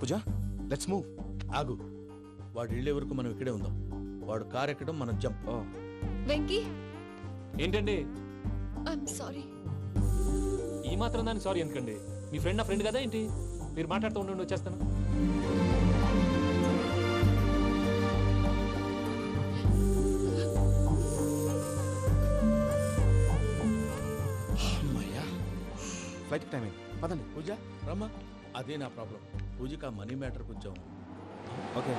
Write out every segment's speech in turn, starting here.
Puja let's move. ఆగు, వాడు వెళ్ళే వరకు మనం ఇక్కడే ఉందాం. వాడు కార్ ఎక్కడం మనం జంప్. వెంకీ ఏంటండి ఐఎమ్ సారీ. ఈ మాత్రం దాన్ని సారీ ఎందుకండి? మీ ఫ్రెండ్ నా ఫ్రెండ్ కదా ఏంటి? మీరు మాట్లాడుతూ ఉండండి, వచ్చేస్తాను. ఫ్లైట్ టైం అయింది, పదండి. పూజ రమ్మా. అదే నా ప్రాబ్లం. పూజకి ఆ మనీ మ్యాటర్ కొంచెం. ఓకే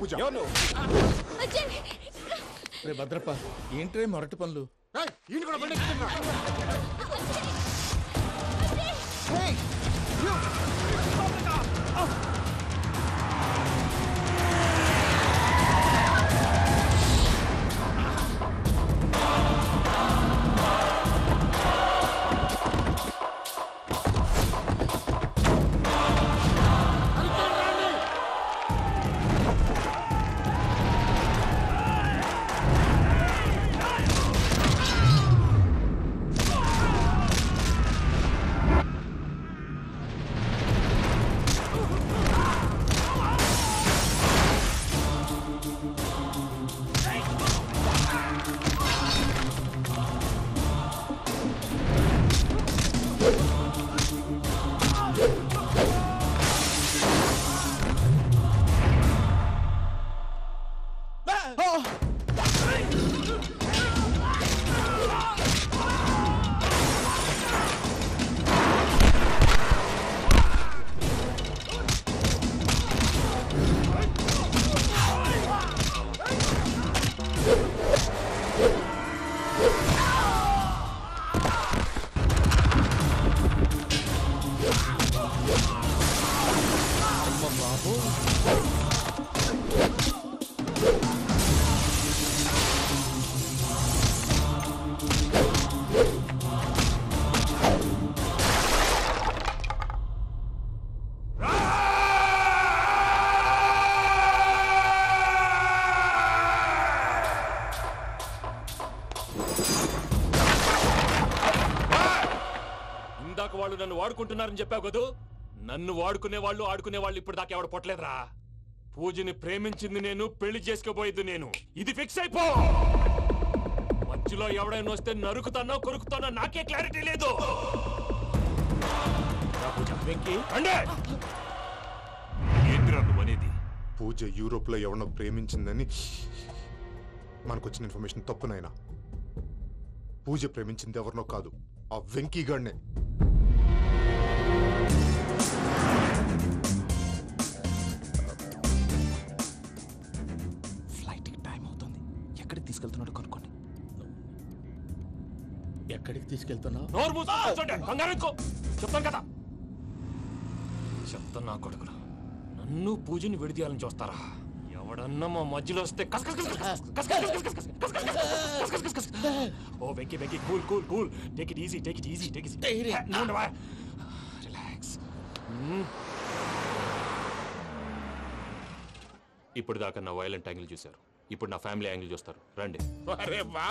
పూజ రే భద్రప్ప, ఏంట్రే మొరటి పనులు? వాళ్ళు నన్ను వాడుకుంటున్నారని చెప్పావు కదూ. నన్ను వాడుకునే వాళ్ళు ఆడుకునే వాళ్ళు ఇప్పుడు దాకా ఎవడ పొట్టలేదురా. పూజని ప్రేమించింది నేను, పెళ్లి చేసుకోబోయేది నేను. ఇది ఫిక్స్ అయిపో. మధ్యలో ఎవడైనా వస్తే నరుకుతానో కొరుకుతానో నాకే క్లారిటీ లేదు. పూజ యూరోప్ లో ఎవరినో ప్రేమించిందని మనకొచ్చిన ఇన్ఫర్మేషన్ తప్పునైనా. పూజ ప్రేమించింది ఎవరినో కాదు, ఆ వెంకీ గాడినే. ఫ్లైట్ టైం అవుతుంది, ఎక్కడికి తీసుకెళ్తున్నాడో కనుక్కోండి. ఎక్కడికి తీసుకెళ్తున్నావు? చెప్తాను కదా. చెప్తాను కొడుకులు, నన్ను పూజని విడిదీయాలని చూస్తారా? ఎవడన్నా మా మధ్యలో వస్తే ఓ Venky Venky cool cool cool, take it easy take it easy take it easy, relax. ఇప్పుడు దాకా నా వైలెంట్ యాంగిల్ చూశారు, ఇప్పుడు నా ఫ్యామిలీ యాంగిల్ చూస్తారు. రండి. అరే వా,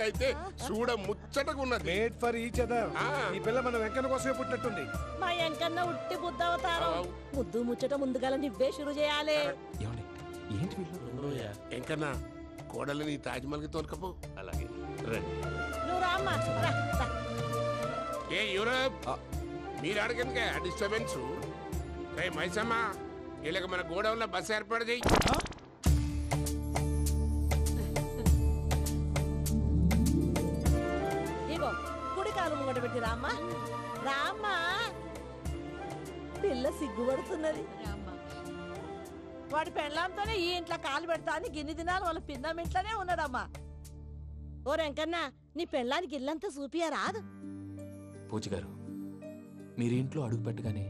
అయితే చూడ ముచ్చటగా ఉన్నది. Made for each other. ఈ పిల్ల మన వెంకన్న కోసమే పుట్టినట్టుంది. మా వెంకన్న ఉట్టి బుద్ధవతారం. ముద్దు ముచ్చట ముందుగా నువ్వే షురు చేయాలి. ఏంటి వీళ్ళు? ఎంకన్నా కోడలని తాజ్మహల్ కి తోలుకపో. అలాగే రండి. నువ్వు రామ్మా. ఏ యూరప్, మీరు అడగనుక డిస్టర్బెన్స్. రే మైసమ్మ, వీళ్ళకి మన గోడౌన్ లో బస్సు ఏర్పాటు చేయి. ఇగో కుడి కాలు ముంగట పెట్టి రామ్మా. రామ్మా, పిల్ల సిగ్గుపడుతున్నది. వాడి పెళ్ళాంతోనే ఈ ఇంట్లో కాలు పెడతా అని గిన్ని దినాలు వాళ్ళ పిన్నం ఇంట్లోనే ఉన్నాడమ్మా. ఓ వెంకన్న, నీ పెళ్ళానికి ఇల్లంతా చూపియా రాదు? పూజ గారు, మీరు ఇంట్లో అడుగు పెట్టగానే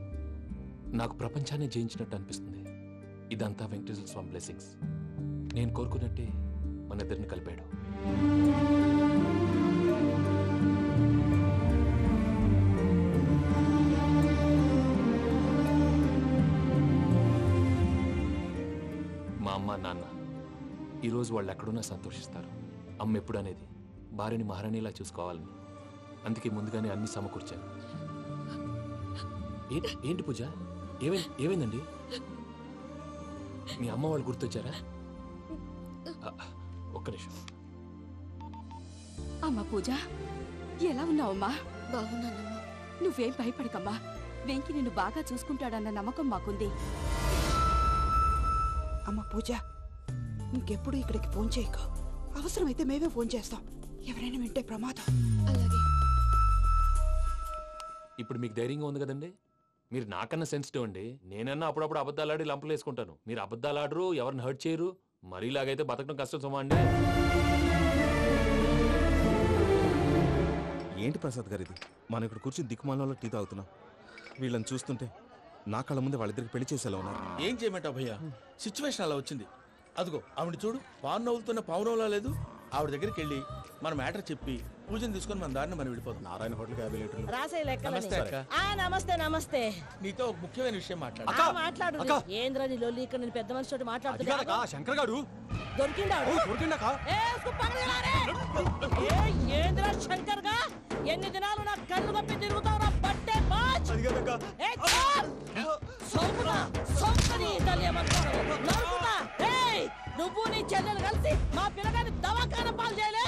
నాకు ప్రపంచాన్ని జయించినట్టు అనిపిస్తుంది. ఇదంతా వెంకటేశ్వర స్వామి బ్లెస్సింగ్స్. నేను కోరుకున్నట్టే మన ఇద్దరిని కలిపాడు. మా అమ్మ నాన్న ఈరోజు వాళ్ళు ఎక్కడున్నా సంతోషిస్తారు. అమ్మ ఎప్పుడు అనేది భార్యని మహారాణిలా చూసుకోవాలని. అందుకే ముందుగానే అన్ని సమకూర్చాను. ఏంటి పూజ, ఏమైందండి? మీ అమ్మ వాళ్ళు గుర్తొచ్చారా? ఒక్క నిమిషం. అమ్మా పూజ, ఎలా ఉన్నావమ్మా? బాగున్నానమ్మా. నువ్వేం భయపడకమ్మా. వెంకి నిన్ను బాగా చూసుకుంటాడన్న నమ్మకం మాకుంది. అమ్మ పూజ, ఇంకెప్పుడు ఇక్కడికి ఫోన్ చేయకు. అవసరమైతే మేమే ఫోన్ చేస్తాం. ఎవరైనా వింటే ప్రమాదం. అలాగే. ఇప్పుడు మీకు ధైర్యంగా ఉంది కదండి. మీరు నాకన్నా సెన్సిటివ్ అండి. నేనన్నా అప్పుడప్పుడు అబద్ధాలాడి లంపలు వేసుకుంటాను. మీరు అబద్ధాలు ఆడరు, ఎవరిని హర్ట్ చేయరు. మరీలాగైతే బతకడం కష్టం సుమా అండి. ఏంటి ప్రసాద్ గారు ఇది? మనం ఇక్కడ కూర్చుని దిక్కుమాలలో టీ తాగుతున్నాం. వీళ్ళని చూస్తుంటే నా కళ్ళ ముందే వాళ్ళిద్దరికి పెళ్లి చేసేలా ఉన్నారు. ఏం చేయమంటావు భయ్యా, సిచ్యువేషన్ అలా వచ్చింది. అదిగో ఆవిడ చూడు, పావు నవ్వుతున్న పావునవ్వులా లేదు. ఆవిడ దగ్గరికి వెళ్ళి మన మ్యాటర్ చెప్పి పూజను తీసుకొని మన దారిని మనం వెళ్ళిపోతాం. నారాయణ హోటల్ 50 లీటర్లు. రాసే నమస్తే అక్క. నమస్తే నమస్తే. నీతో ఒక ముఖ్యమైన విషయం మాట్లాడు. మాట్లాడు. ఏంద్రా నీ లొల్లి? ఇక్కడ నేను పెద్ద మనిషి తోటి మాట్లాడుతున్నా. శంకర్ గారు దొరికిందాడు. ఏంద్రా శంకర్ గా? ఎన్ని దినాలు నా కళ్ళు కప్పి తిరుగుతావురా పట్టే బాచ్? నువ్వు నీ చెల్లెలు కలిసి మా పిల్లగాని దవాఖాన పాలు చేయలే.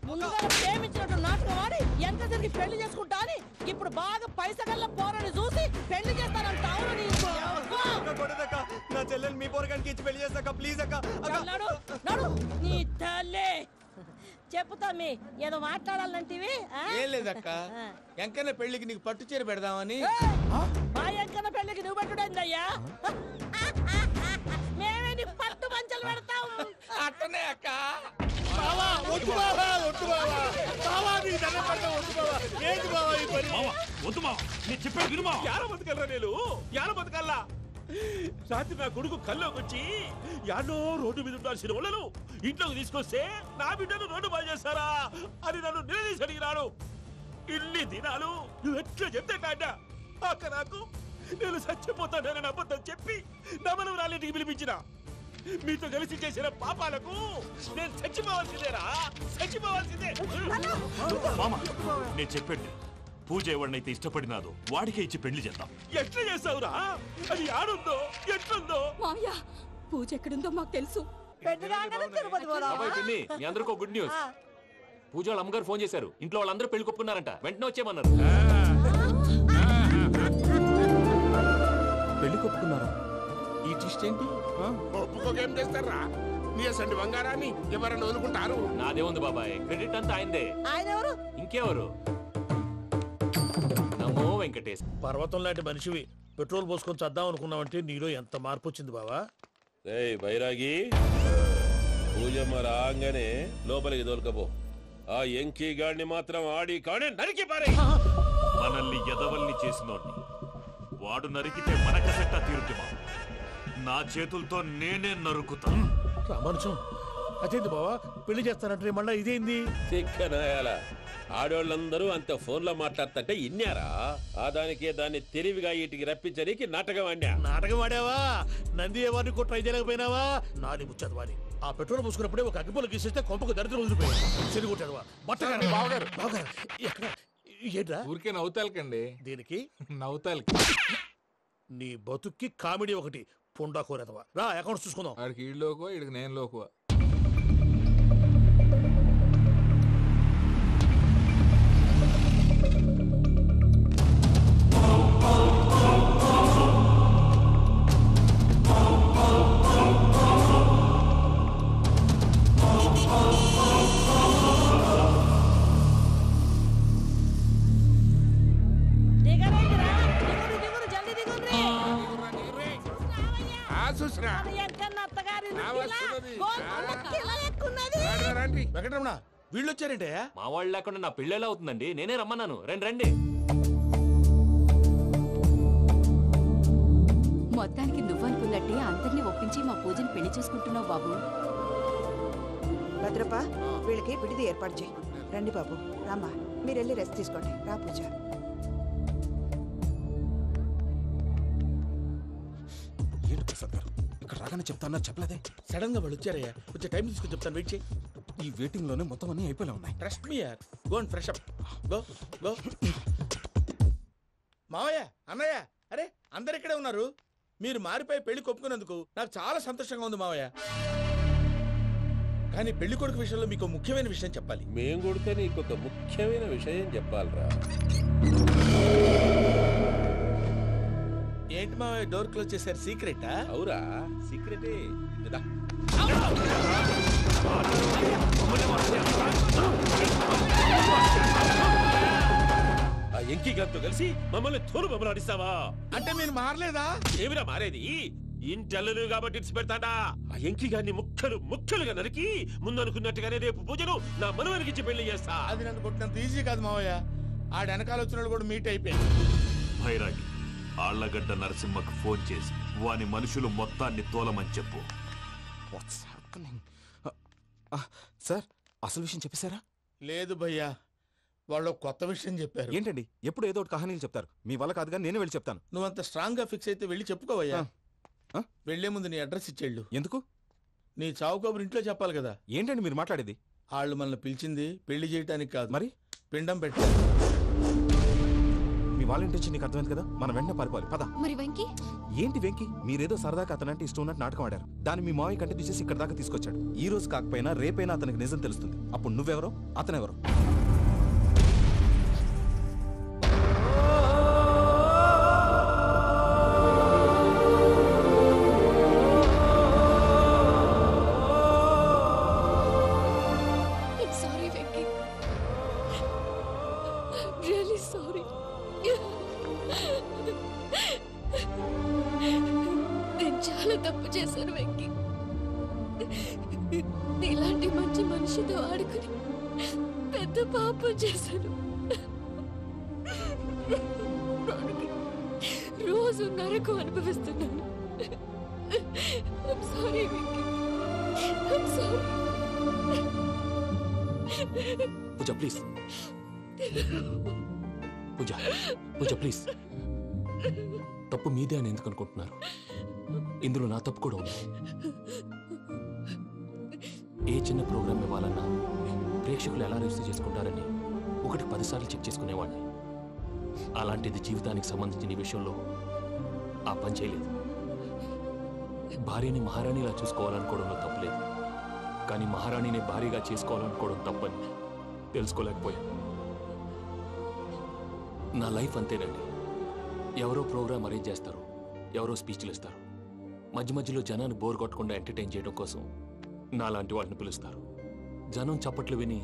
ముందుగా ప్రేమించినట్టు నాటకం ఆడి ఎంత తిరిగి పెళ్లి చేసుకుంటా అని ఇప్పుడు బాగా పైసగల్ల పోరని చూసి పెళ్లి చేస్తానంటావు. నా చెల్లెలు మీ పోరగానికి ఇచ్చి పెళ్లి చేస్తాక ప్లీజ్ అక్క. నడు నీ తల్లి. చెప్పుతా మీ ఏదో మాట్లాడాలంటివి. ఏం లేదక్క, ఎంకన్న పెళ్లికి నీకు పట్టు చీర పెడదామని. మా ఎంకన్న పెళ్లికి నువ్వు పెట్టుడైందయ్యా? మేమే నీ పట్టు పంచలు పెడతాం. అట్టనే అక్క. రాత్రి నా కొడుకు కల్లోకి వచ్చి యాడో రోడ్డు మీద ఉండాల్సిన వాళ్ళను ఇంట్లోకి తీసుకొస్తే నా బిడ్డను రోడ్డు బాగా చేస్తారా అని నన్ను నిలదీసి అడిగినాడు. ఇన్ని దినాలు నువ్వు ఎట్లా చెప్తే కాడా అక్క నాకు నేను చచ్చిపోతానని అబద్ధం చెప్పి నా మనవరాలింటికి పిలిపించిన. మీతో కలిసి చేసిన పాపాలకు నేను చచ్చిపోవాల్సిందేరా, చచ్చిపోవాల్సిందే. మామ, నేను చెప్పండి, పూజ ఎవరినైతే ఇష్టపడినాదో వాడికే ఇచ్చి పెళ్లి చేద్దాం. ఎట్లా చేస్తావురా? అది ఆడుందో ఎట్లుందో? మామయ్య, పూజ ఎక్కడుందో మాకు తెలుసు. బాబాయ్ పిన్ని, మీ అందరికీ గుడ్ న్యూస్. పూజ వాళ్ళ అమ్మగారు ఫోన్ చేశారు. ఇంట్లో వాళ్ళందరూ పెళ్లి కొప్పుకున్నారంట. వెంటనే వచ్చేయమన్నారు. పెళ్లి కొప్పుకున్నారా? ఈ ట్విస్ట్ ఏంటి? ఒప్పుకోకేం చేస్తారా? నీ అసంటి బంగారాన్ని ఎవరైనా వదులుకుంటారు? నాదే ఉంది బాబాయ్, క్రెడిట్ అంతా ఆయనదే. ఆయన ఎవరు? ఇంకెవరు? నమో వెంకటేష్. పర్వతం లాంటి మనిషివి పెట్రోల్ పోసుకొని చద్దాం అనుకున్నావంటే నీలో ఎంత మార్పు వచ్చింది బావా. బైరాగి, పూజమ్మ రాగానే లోపలికి దొరకపో. ఆ ఎంకీ గాడిని మాత్రం ఆడి కాడే నరికి పారే. మనల్ని ఎదవల్ని చేసినోడ్ని వాడు నరికితే మనకసట్టా తీరుతుమా? నా చేతులతో నేనే నరుకుతా. రామానుజం, అదేంది బావా పెళ్లి చేస్తానంటే మళ్ళా ఇదేంది? చిక్కనాయాల ఆడోళ్ళందరూ అంత ఫోన్లో మాట్లాడుతుంటే ఇన్నారా? ఆ దానికే దాన్ని తెలివిగా వీటికి రప్పించడానికి నాటకం ఆడా. నాటకం ఆడావా? నంది ఎవరిని కూడా ట్రై చేయలేకపోయినావా? నాది ముచ్చదు వాడి. ఆ పెట్రోల్ పోసుకున్నప్పుడే ఒక అగ్గిపొల గీసేస్తే కొంపకు దరిద్రం వదిలిపోయాయి. చెరుగుంటదవా బట్టగారు బావగారు బావగారు ఎక్కడ ఏంట్రా? ఊరికే నవ్వుతాలకండి. దీనికి నవ్వుతాలకి నీ బతుక్కి కామెడీ ఒకటి. పుండా కోరేదవా రా, అకౌంట్స్ చూసుకుందాం. ఆడికి ఈడు లోకువ, ఈడికి నేను లోకువ. వెంకటరమణ, వీళ్ళు వచ్చారంటే? మా వాళ్ళు లేకుండా నా పెళ్ళి ఎలా అవుతుందండి? నేనే రమ్మన్నాను. రండి రండి. మొత్తానికి నువ్వనుకున్నట్టే అందరినీ ఒప్పించి మా పూజని పెళ్లి చేసుకుంటున్నావు బాబు. భద్రప్ప, వీళ్ళకి విడిది ఏర్పాటు చేయి. రండి బాబు, రామ్మా, మీరు వెళ్ళి రెస్ట్ తీసుకోండి. రా పూజ. ఏంటి ప్రసాద్ గారు ఇక్కడ రాగానే చెప్తాన్నా చెప్పలేదే? సడన్ గా వాళ్ళు వచ్చారయ్యా, కొంచెం టైం తీసుకుని చెప్తాను. వెయిట్ చేయి. ఈ వెయిటింగ్ లోనే మొత్తం అన్ని అయిపోయి ఉన్నాయి. ట్రస్ట్ మీ యార్. Go and fresh up. Go go. మావయ్య, అన్నయ్య, అరే అందరు ఇక్కడే ఉన్నారు. మీరు మారిపోయి పెళ్లి కొప్పుకున్నందుకు నాకు చాలా సంతోషంగా ఉంది మావయ్య. కానీ పెళ్లి కొడుకు విషయంలో మీకు ముఖ్యమైన విషయం చెప్పాలి. మేము కొడితే నీకు ఒక ముఖ్యమైన విషయం చెప్పాలరా. ఏంటి మావయ్య డోర్ క్లోజ్ చేశారు? సీక్రెటా? అవురా, సీక్రెటే. ఆ ఎంకి గారితో కలిసి మమ్మల్ని తోలు బొమ్మలాడిస్తావా? అంటే మీరు మారలేదా? ఏమిరా మారేది? ఇంటల్లు కాబట్టి ఇడిచి పెడతాడా? ఆ ఎంకి గారిని ముక్కలుగా నరికి ముందు అనుకున్నట్టుగానే రేపు పూజను నా మనవనికిచ్చి పెళ్లి చేస్తా. అది నన్ను కొట్టినంత ఈజీ కాదు మావయ్య. ఆడ వెనకాల వచ్చిన కూడా మీట్ అయిపోయింది. భైరాగి ఆళ్లగడ్డ నరసింహకు ఫోన్ చేసి వాని మనుషులు మొత్తాన్ని తోలమని చెప్పు. సార్ అసలు విషయం చెప్పేశారా? లేదు భయ్యా, వాళ్ళు కొత్త విషయం చెప్పారు. ఏంటండి ఎప్పుడు ఏదో ఒకటి కహానీలు చెప్తారు. మీ వల్ల కాదుగా నేనే వెళ్ళి చెప్తాను. నువ్వంత స్ట్రాంగ్ గా ఫిక్స్ అయితే వెళ్ళి చెప్పుకోవయ్యా. వెళ్లే ముందు నీ అడ్రస్ ఇచ్చేళ్ళు. ఎందుకు? నీ చావు కబురు ఇంట్లో చెప్పాలి కదా. ఏంటండి మీరు మాట్లాడేది? వాళ్ళు మనల్ని పిలిచింది పెళ్లి చేయటానికి కాదు, మరి పిండం పెట్టాలి. మీ వాళ్ళ ఇంటి నీకు అర్థమైంది కదా, మనం వెంటనే పారిపోవాలి. పద. మరి వెంకీ? ఏంటి వెంకీ? మీరేదో సరదాగా అతనంటే ఇష్టం ఉన్నట్టు నాటకం ఆడారు. దాన్ని మీ మావయ్య కంటే తీసేసి ఇక్కడ దాకా తీసుకొచ్చాడు. ఈ రోజు కాకపోయినా రేపైనా అతనికి నిజం తెలుస్తుంది. అప్పుడు నువ్వెవరో అతనెవరో. తప్పు చేశాను వెంకీ. నీలాంటి మంచి మనిషితో ఆడుకుని పెద్ద పాపం చేశాను. రోజు నరకం అనుభవిస్తున్నాను. I'm sorry, Venky. I'm sorry. Pooja please. Pooja please. తప్పు మీదే అని ఎందుకు అనుకుంటున్నారు? ఇందులో నా తప్పు కూడా ఉంది. ఏ చిన్న ప్రోగ్రామ్ ఇవ్వాలన్నా ప్రేక్షకులు ఎలా రిసీవ్ చేసుకుంటారని 1-10 సార్లు చెక్ చేసుకునేవాడిని. అలాంటిది జీవితానికి సంబంధించిన ఈ విషయంలో ఆ పని చేయలేదు. భార్యని మహారాణిలా చూసుకోవాలనుకోవడంలో తప్పులేదు, కానీ మహారాణిని భార్యగా చేసుకోవాలనుకోవడం తప్పని తెలుసుకోలేకపోయాను. నా లైఫ్ అంతేనండి. ఎవరో ప్రోగ్రామ్ అరేంజ్ చేస్తారు, ఎవరో స్పీచ్లు ఇస్తారు. మధ్య మధ్యలో జనాన్ని బోర్ కొట్టకుండా ఎంటర్టైన్ చేయడం కోసం నాలాంటి వాళ్ళని పిలుస్తారు. జనం చప్పట్లు విని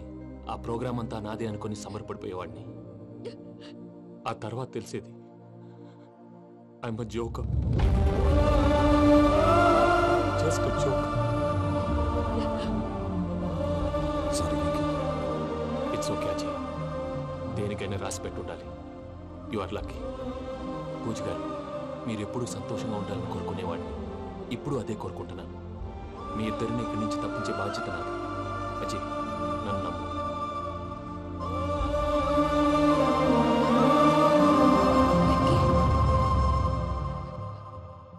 ఆ ప్రోగ్రామ్ అంతా నాదే అనుకుని సమర్పడిపోయేవాడిని. ఆ తర్వాత తెలిసేది I'm a joker. Just a joker. Sorry, it's okay Ajay. దేనికైనా రాసి పెట్టుండాలి. You are lucky. Pooja garu, మీరు ఎప్పుడూ సంతోషంగా ఉండాలని కోరుకునేవాడిని. ఇప్పుడు అదే కోరుకుంటున్నాను. మీ ఇద్దరిని ఇక్కడి నుంచి తప్పించే బాధ్యత నాది. అజయ్, నన్ను నమ్ము.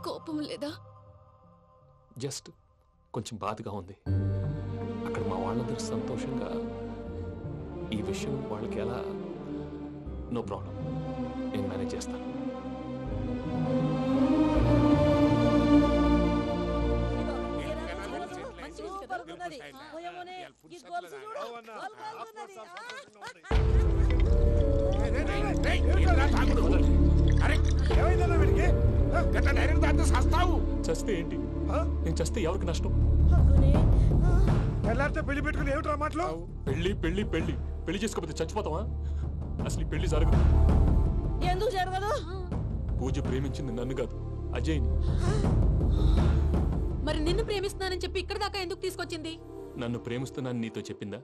కోపం లేదా? జస్ట్ కొంచెం బాధగా ఉంది. అక్కడ మా వాళ్ళందరూ సంతోషంగా ఈ విషయం వాళ్ళకి ఎలా. నో ప్రాబ్లం, నేను మేనేజ్ చేస్తాను. చస్తే ఏంటి? నేను చస్తే ఎవరికి నష్టం? పెళ్లి పెట్టుకుని ఏమిట్రా మాటలు? పెళ్లి పెళ్లి పెళ్లి పెళ్లి చేసుకోకపోతే చచ్చిపోతావా? అసలు ఈ పెళ్లి జరగదు. ఎందుకు జరగదు? పూజ ప్రేమించింది నన్ను కాదు, అజయ్ని. మరి నిన్ను ప్రేమిస్తున్నానని చెప్పి ఇక్కడ దాకా ఎందుకు తీసుకొచ్చింది? నన్ను ప్రేమిస్తున్నాను నీతో చెప్పిందా?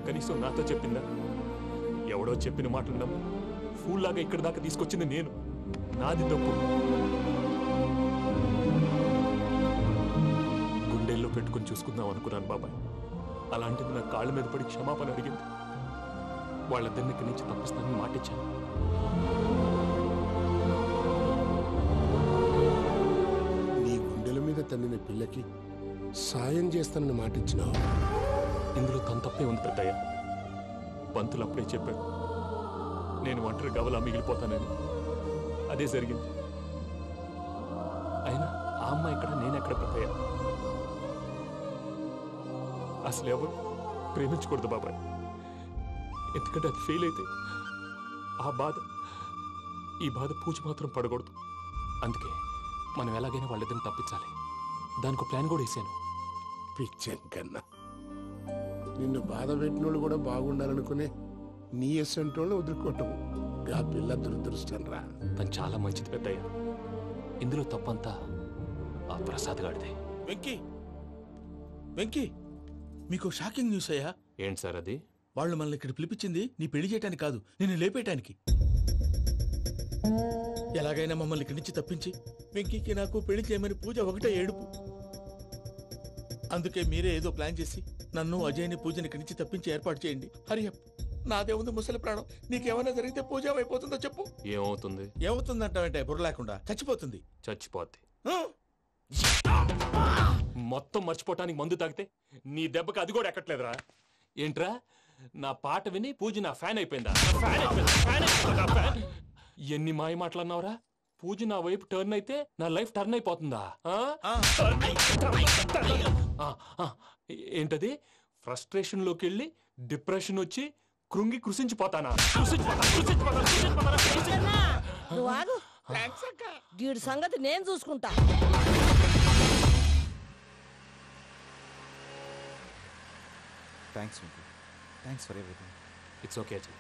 కనీసం నాతో చెప్పిందా? ఎవడో చెప్పిన మాటలు నమ్మి ఫూల్ లాగా ఇక్కడ దాకా తీసుకొచ్చింది నేను. నాది తప్పు. గుండెల్లో పెట్టుకుని చూసుకుందాం అనుకున్నాను బాబాయ్. అలాంటిది నా కాళ్ళ మీద పడి క్షమాపణ అడిగింది. వాళ్ళిద్దరిని ఇక్కడి నుంచి తప్పిస్తానని మాటిచ్చాను. నీ గుండెల మీద తన్నిన పిల్లకి సాయం చేస్తానని మాటిచ్చినావు. ఇందులో తన తప్పే ఉంది పెద్దయ్య. పంతులు అప్పుడే చెప్పాడు నేను ఒంటరి గవలా మిగిలిపోతానని. అదే జరిగింది. అయినా ఆ అమ్మాయి ఎక్కడ, నేనెక్కడ బ్రతయ్యా? అసలు ఎవరు ప్రేమించకూడదు బాబాయ్, ఎందుకంటే అది ఫెయిల్ అయితే ఈ బాధ పూజ మాత్రం పడకూడదు. అందుకే మనం ఎలాగైనా వాళ్ళిద్దరిని తప్పించాలి. దానికి ప్లాన్ కూడా వేసాను. పిచ్చెంకన్నా నిన్ను బాధ పెట్టినోళ్ళు కూడా బాగుండాలనుకునే నీ ఎస్సంటోళ్ళు వదులుకోవటం ఆ పిల్ల దురదృష్టం రా. తను చాలా మంచిది పెద్దయ్య. ఇందులో తప్పంతా ఆ ప్రసాద్ గాడిదే. వెంకీ మీకు షాకింగ్ న్యూస్ అయ్యా. ఏంటి సార్ అది? వాళ్ళు మనల్ని ఇక్కడ పిలిపించింది నీ పెళ్లి చేయడానికి కాదు, నిన్ను లేపేయటానికి. ఎలాగైనా మమ్మల్ని ఇక్కడి నుంచి తప్పించి వెంకీకి నాకు పెళ్లి చేయమని పూజ ఒకటే ఏడుపు. అందుకే మీరే ఏదో ప్లాన్ చేసి నన్ను అజయ్ని పూజని ఇక్కడి నుంచి తప్పించి ఏర్పాటు చేయండి. హరియప్, నాదే ఉంది ముసలి ప్రాణం. నీకేమైనా జరిగితే పూజ అయిపోతుందో చెప్పు. ఏమవుతుంది? ఏమవుతుందంటావంటే బుర్ర లేకుండా చచ్చిపోతుంది. చచ్చిపోద్ది. మొత్తం మర్చిపోవటానికి మందు తాగితే నీ దెబ్బకి అది కూడా ఎక్కట్లేదురా. ఏంట్రా, నా పాట విని పూజ నా ఫ్యాన్ అయిపోయిందా? ఎన్ని మాయ మాటలన్నావురా? పూజ నా వైపు టర్న్ అయితే నా లైఫ్ టర్న్ అయిపోతుందా? ఏంటది? ఫ్రస్ట్రేషన్ లోకి వెళ్ళి డిప్రెషన్ వచ్చి కృంగి కృషించిపోతానా? వీడి సంగతి నేను చూసుకుంటా. Thanks for everything. It's okay Ajay.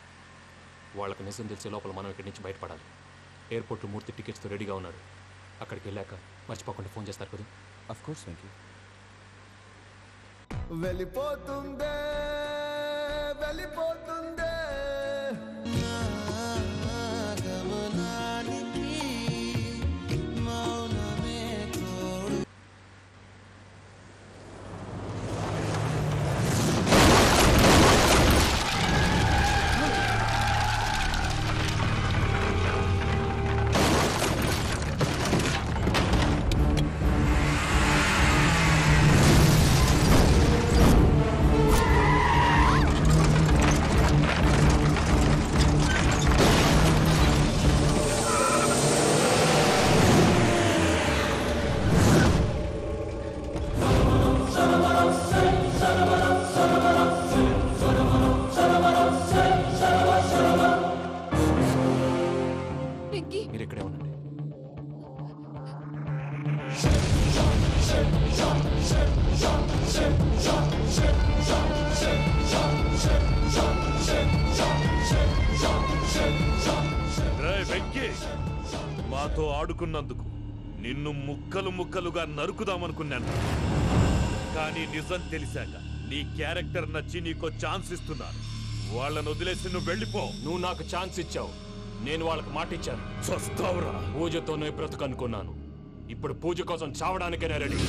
వాళ్ళకి నిజం తెలిసే లోపల మనం ఇక్కడి నుంచి బయటపడాలి. ఎయిర్పోర్ట్లో మూర్తి టికెట్స్తో రెడీగా ఉన్నాడు. అక్కడికి వెళ్ళాక మర్చిపోకుండా ఫోన్ చేస్తారు కదా. Of course Venky. వెళ్ళిపోతుందే వెళ్ళిపోతుందే గమనానికి మౌనమే తోడు. మీరు ఇక్కడే ఉండండి. వెంకీ, మాతో ఆడుకున్నందుకు నిన్ను ముక్కలు ముక్కలుగా నరుకుదామనుకున్నాను. కానీ నిజం తెలిసాక నీ క్యారెక్టర్ నచ్చి నీకో ఛాన్స్ ఇస్తున్నాను. వాళ్ళను వదిలేసి నువ్వు వెళ్ళిపో. నువ్వు నాకు ఛాన్స్ ఇచ్చావు, నేను వాళ్ళకి మాట ఇచ్చాను. చస్తావురా. పూజతోనే బ్రతుకనుకున్నాను. ఇప్పుడు పూజ కోసం చావడానికే రెడీ.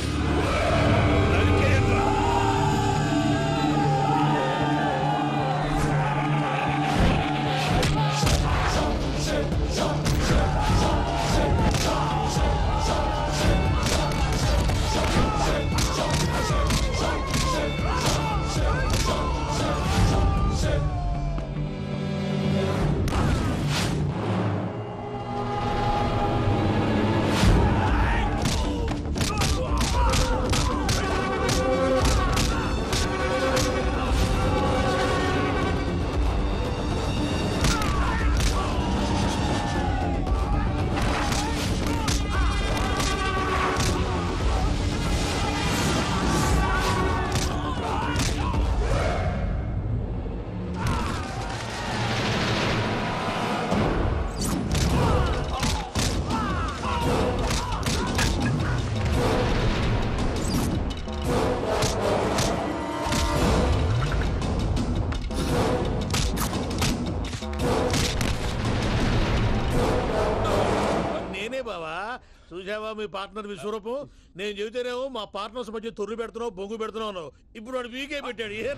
చూసావా మీ పార్ట్నర్ విశ్వరూపం? నేను చెబితేనేమో మా పార్ట్నర్స్ మధ్య తొర్రు పెడుతున్నావు, బొంగు పెడుతున్నావు. ఇప్పుడు వాడు వీకే పెట్టాడు. ఏ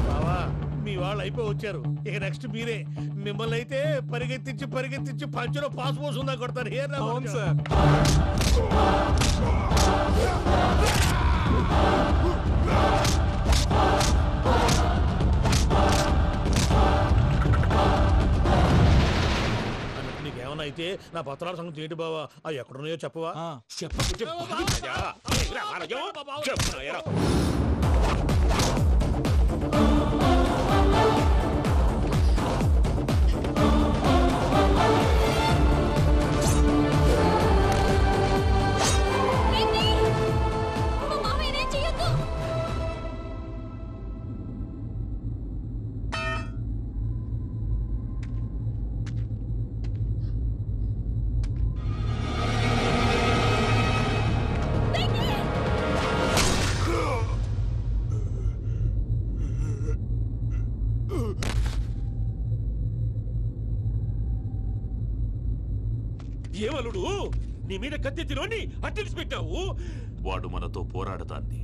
బావా, మీ వాళ్ళు అయిపోయి వచ్చారు. ఇక నెక్స్ట్ మీరే. మిమ్మల్ని అయితే పరిగెత్తించి పరిగెత్తించి పంచులో పాస్ పోసుందా కొడతారు ఏ సార్. నీకేమన్నా అయితే నా పత్రాల సంగతి ఏంటి బావా అవి ఎక్కడున్నాయో చెప్పవా? ఏమలుడు నీ మీద కత్తెత్తిలోని అట్టెలిసి పెట్టావు. వాడు మనతో పోరాడతాన్ని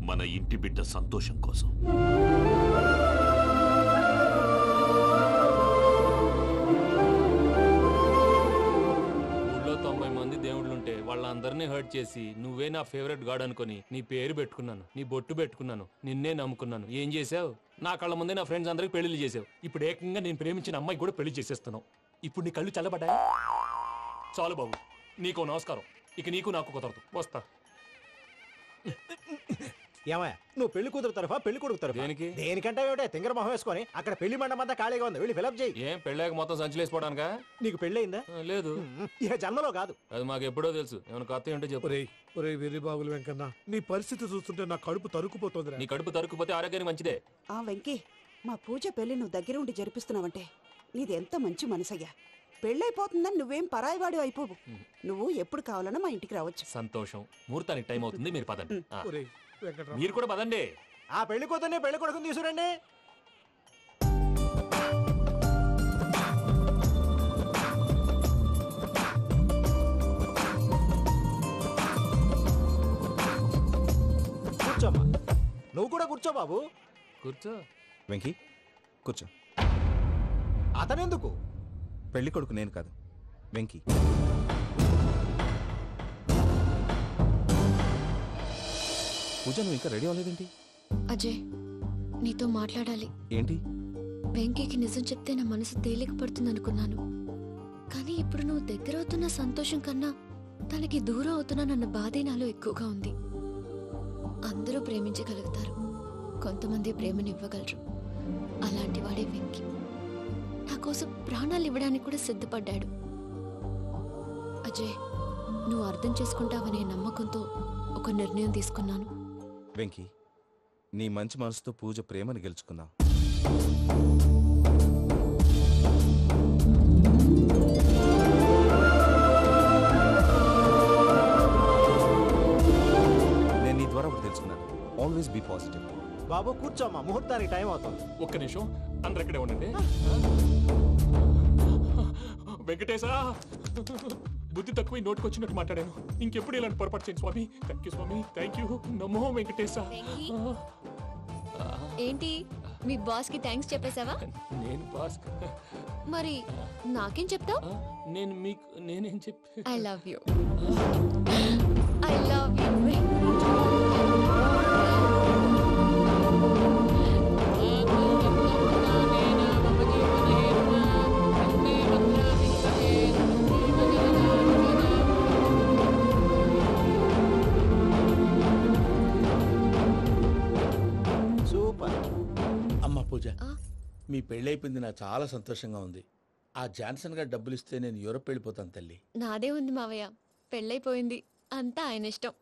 మన ఇంటి బిడ్డ సంతోషం కోసం. ఊళ్ళో 90 మంది దేవుళ్ళుంటే వాళ్ళందరినీ హర్ట్ చేసి నువ్వే నా ఫేవరెట్ గాడ్ అనుకుని నీ పేరు పెట్టుకున్నాను, నీ బొట్టు పెట్టుకున్నాను, నిన్నే నమ్ముకున్నాను. ఏం చేసావు? నా కళ్ళ ముందే నా ఫ్రెండ్స్ అందరికి పెళ్లి చేసావు. ఇప్పుడు ఏకంగా నేను ప్రేమించిన అమ్మాయి కూడా పెళ్లి చేసేస్తున్నావు. ఇప్పుడు నీ కళ్ళు చల్లబడ్డాయి. చాలు బాబు, నీకు నమస్కారం. ఇక నీకు నాకు కుదరదు. వస్తా. ఏమయ్య నువ్వు పెళ్లి కూతురు తరఫా పెళ్లి కొడుకు తరఫా? దేనికి? దేనికంటే ఏమిటే తింగర మొహం వేసుకొని అక్కడ పెళ్లి మండపం అంతా ఖాళీగా ఉంది, వెళ్ళి ఫిలప్ చేయి. ఏం పెళ్ళాక మొత్తం సంచలేసిపోవడానికా? నీకు పెళ్ళయిందా? లేదు. ఇక జన్మలో కాదు. అది మాకు ఎప్పుడో తెలుసు. ఏమైనా కొత్త ఏంటో చెప్పు. ఒరే వెర్రి బాబులు వెంకన్న, నీ పరిస్థితి చూస్తుంటే నా కడుపు తరుక్కుపోతుంది. నీ కడుపు తరుక్కుపోతే ఆరోగ్యానికి మంచిదే. ఆ వెంకీ, మా పూజ పెళ్లి నువ్వు దగ్గర ఉండి జరిపిస్తున్నావంటే నీది ఎంత మంచి మనసయ్యా. పెళ్ళైపోతుందని నువ్వేం పరాయివాడి అయిపోవు. నువ్వు ఎప్పుడు కావాలన్నా మా ఇంటికి రావచ్చు. సంతోషం. ముహూర్తానికి టైం అవుతుంది, మీరు పదండి. ఒరేయ్ వెంకట్రావు, మీరు కూడా పదండి. ఆ పెళ్లి కూతుర్ని పెళ్లి కొడుకుని తీసుకురండి. కూర్చోమ్మా. నువ్వు కూడా కూర్చో బాబు. కూర్చో. వెంకీ కూర్చో. అతనెందుకు? పెళ్లి కొడుకు నేను కాదు, వెంకీ. పూజ, నువ్వు ఇంకా రెడీ అవ్వలేదేంటి? అజయ్, నీతో మాట్లాడాలి. ఏంటి? వెంకీకి నిజం చెప్తే నా మనసు తేలిక పడుతుంది అనుకున్నాను. కానీ ఇప్పుడు నువ్వు దగ్గర అవుతున్న సంతోషం కన్నా తనకి దూరం అవుతున్నానన్న బాధే నాలో ఎక్కువగా ఉంది. అందరూ ప్రేమించగలుగుతారు, కొంతమంది ప్రేమనివ్వగలరు. అలాంటి వాడే వెంకీ. నా కోసం ప్రాణాలు ఇవ్వడానికి కూడా సిద్ధపడ్డాడు. అజయ్, నువ్వు అర్థం చేసుకుంటావనే నమ్మకంతో ఒక నిర్ణయం తీసుకున్నాను. వెంకీ, నీ మంచి మనసుతో పూజ ప్రేమను గెలుచుకున్నావు. నేను నీ ద్వారా ఒకటి తెలుసుకున్నాను. Always be positive. బాబు కూర్చోమ్మా, ముహూర్తానికి టైం అవుతుంది. ఒక్క నిమిషం, అందరు ఇక్కడే ఉండండి. వెంకటేశా, బుద్ధి తక్కువ నోటుకొచ్చినట్టు మాట్లాడాను. ఇంకెప్పుడు ఇలాంటి పొరపాటు చేయండి స్వామి. థ్యాంక్ యూ స్వామి, థ్యాంక్ యూ. నమో వెంకటేశా. ఏంటి, మీ బాస్ కి థ్యాంక్స్ చెప్పేశావా? నేను బాస్. మరి నాకేం చెప్తావు? నేను మీకు నేనేం చెప్పి? I love you. I love you. Pooja, మీ పెళ్ళైపోయింది, నాకు చాలా సంతోషంగా ఉంది. ఆ జాన్సన్ గారు డబ్బులు ఇస్తే నేను యూరోప్ వెళ్ళిపోతాను తల్లి. నాదే ఉంది మావయ్య, పెళ్ళైపోయింది, అంతా ఆయన ఇష్టం.